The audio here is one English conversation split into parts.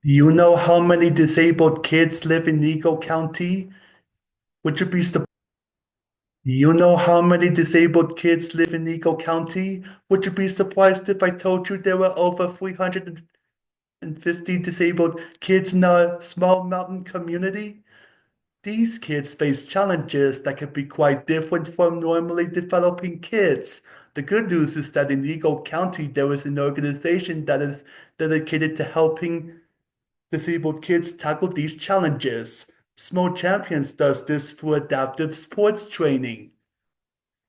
Do you know how many disabled kids live in Eagle County? Would you be surprised? Do you know how many disabled kids live in Eagle County? Would you be surprised if I told you there were over 350 disabled kids in a small mountain community? These kids face challenges that can be quite different from normally developing kids. The good news is that in Eagle County, there is an organization that is dedicated to helping disabled kids tackle these challenges. Small Champions does this through adaptive sports training.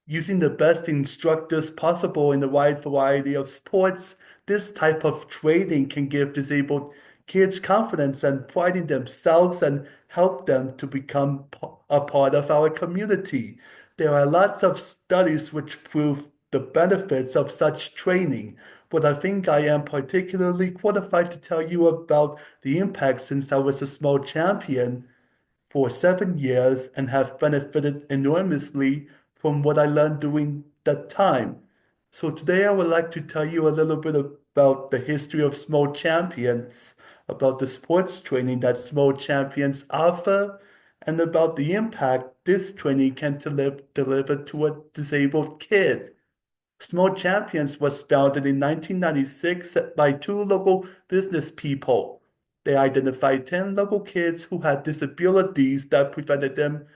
Using the best instructors possible in a wide variety of sports, this type of training can give disabled kids confidence and pride in themselves and help them to become a part of our community. There are lots of studies which prove the benefits of such training, but I think I am particularly qualified to tell you about the impact since I was a small champion for 7 years and have benefited enormously from what I learned during that time. So today I would like to tell you a little bit about the history of Small Champions, about the sports training that Small Champions offer, and about the impact this training can deliver to a disabled kid. Small Champions was founded in 1996 by two local business people. They identified 10 local kids who had disabilities that prevented them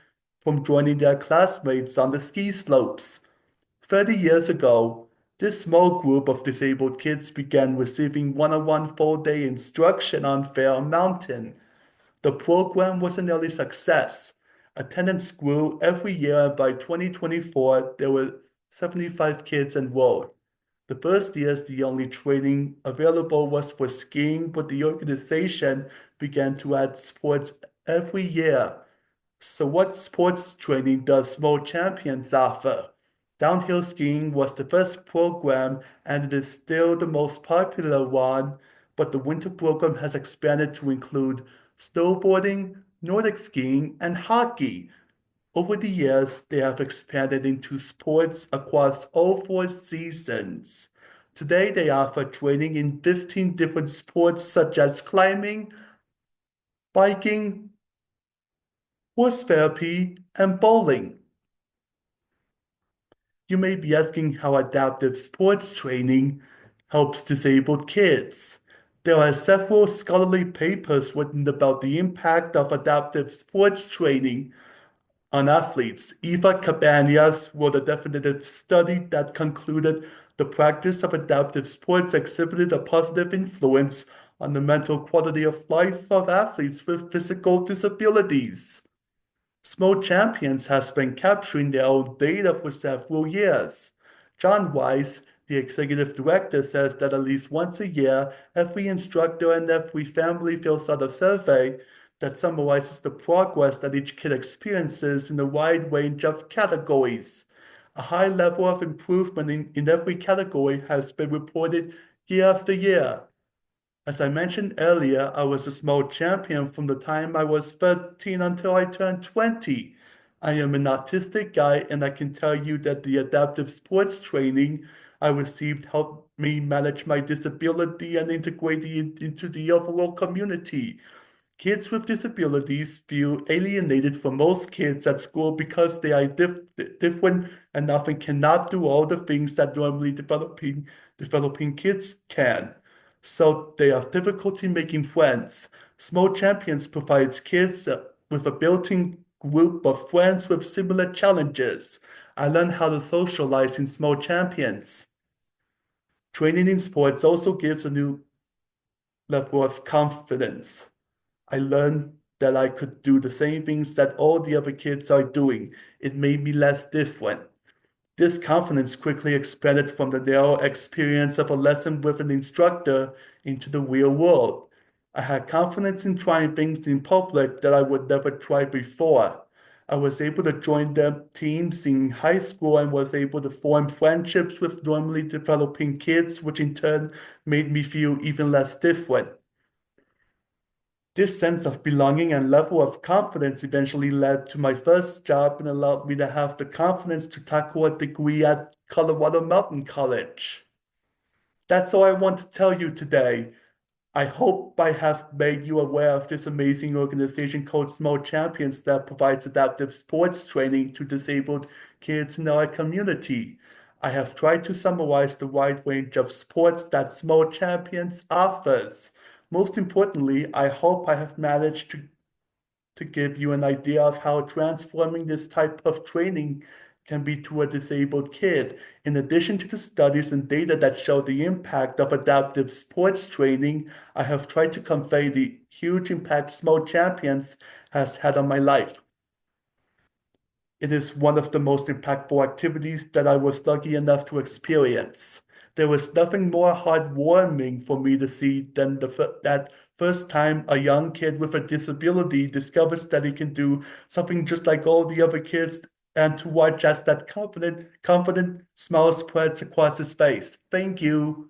from joining their classmates on the ski slopes. 30 years ago, this small group of disabled kids began receiving one-on-one full-day instruction on Fair Mountain. The program was an early success. Attendance grew every year, and by 2024, there were 75 kids enrolled. The first years, the only training available was for skiing, but the organization began to add sports every year. So, what sports training does Small Champions offer? Downhill skiing was the first program, and it is still the most popular one, but the winter program has expanded to include snowboarding, Nordic skiing, and hockey. Over the years, they have expanded into sports across all 4 seasons. Today, they offer training in 15 different sports such as climbing, biking, horse therapy, and bowling. You may be asking how adaptive sports training helps disabled kids. There are several scholarly papers written about the impact of adaptive sports training on athletes. Eva Cabanas wrote a definitive study that concluded the practice of adaptive sports exhibited a positive influence on the mental quality of life of athletes with physical disabilities. Small Champions has been capturing their own data for several years. John Weiss, the executive director, says that at least once a year, every instructor and every family fills out a survey that summarizes the progress that each kid experiences in a wide range of categories. A high level of improvement in every category has been reported year after year. As I mentioned earlier, I was a small champion from the time I was 13 until I turned 20. I am an autistic guy, and I can tell you that the adaptive sports training I received helped me manage my disability and integrate it into the overall community. Kids with disabilities feel alienated from most kids at school because they are different and often cannot do all the things that normally developing kids can. So they have difficulty making friends. Small Champions provides kids with a built-in group of friends with similar challenges. I learned how to socialize in Small Champions. Training in sports also gives a new level of confidence. I learned that I could do the same things that all the other kids are doing. It made me less different. This confidence quickly expanded from the narrow experience of a lesson with an instructor into the real world. I had confidence in trying things in public that I would never try before. I was able to join them teams in high school and was able to form friendships with normally developing kids, which in turn made me feel even less different. This sense of belonging and level of confidence eventually led to my first job and allowed me to have the confidence to tackle a degree at Colorado Mountain College. That's all I want to tell you today. I hope I have made you aware of this amazing organization called Small Champions that provides adaptive sports training to disabled kids in our community. I have tried to summarize the wide range of sports that Small Champions offers. Most importantly, I hope I have managed to give you an idea of how transforming this type of training can be to a disabled kid. In addition to the studies and data that show the impact of adaptive sports training, I have tried to convey the huge impact Small Champions has had on my life. It is one of the most impactful activities that I was lucky enough to experience. There was nothing more heartwarming for me to see than that first time a young kid with a disability discovers that he can do something just like all the other kids, and to watch as that confident smile spreads across his face. Thank you.